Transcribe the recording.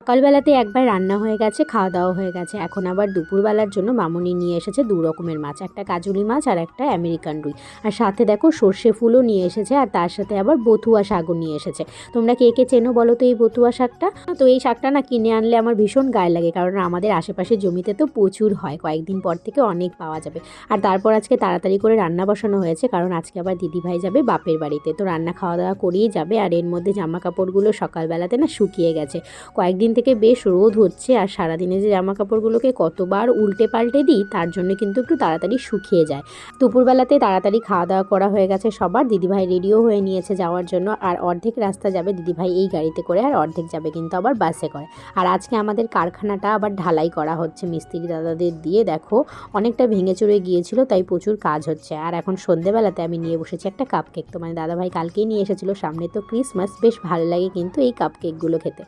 সকালবেলাতে একবার রান্না হয়ে গেছে, খাওয়া দাওয়া হয়ে গেছে। এখন আবার দুপুরবেলার জন্য মামুনি নিয়ে এসেছে 2 রকমের মাছ, একটা কাজুলি মাছ আর একটা আমেরিকান রুই। আর সাথে দেখো সর্ষে ফুলও নিয়ে এসেছে, আর তার সাথে আবার বথুয়া শাকও নিয়ে এসেছে। তোমরা কে কে চেনো বলো তো এই বথুয়া শাকটা? তো এই শাকটা না কিনে আনলে আমার ভীষণ গায়ে লাগে, কারণ আমাদের আশেপাশের জমিতে তো প্রচুর হয়, কয়েকদিন পর থেকে অনেক পাওয়া যাবে। আর তারপর আজকে তাড়াতাড়ি করে রান্না বসানো হয়েছে, কারণ আজকে আবার দিদিভাই যাবে বাপের বাড়িতে, তো রান্না খাওয়া দাওয়া করেই যাবে। আর এর মধ্যে জামা কাপড়গুলো সকালবেলাতে না শুকিয়ে গেছে, কয়েকদিন থেকে বেশ রোদ হচ্ছে, আর সারাদিনে যে জামা কাপড়গুলোকে কতবার উল্টে পাল্টে দিই, তার জন্য কিন্তু একটু তাড়াতাড়ি শুকিয়ে যায়। দুপুরবেলাতে তাড়াতাড়ি খাওয়া দাওয়া করা হয়ে গেছে সবার, দিদিভাই রেডিও হয়ে নিয়েছে যাওয়ার জন্য। আর অর্ধেক রাস্তা যাবে দিদিভাই এই গাড়িতে করে, আর অর্ধেক যাবে কিন্তু আবার বাসে করে। আর আজকে আমাদের কারখানাটা আবার ঢালাই করা হচ্ছে মিস্ত্রি দাদাদের দিয়ে, দেখো অনেকটা ভেঙে চুরে গিয়েছিল, তাই প্রচুর কাজ হচ্ছে। আর এখন সন্ধেবেলাতে আমি নিয়ে বসেছি একটা কাপকেক, তো মানে দাদাভাই কালকেই নিয়ে এসেছিলো, সামনে তো ক্রিসমাস, বেশ ভালো লাগে কিন্তু এই কাপকেকগুলো খেতে।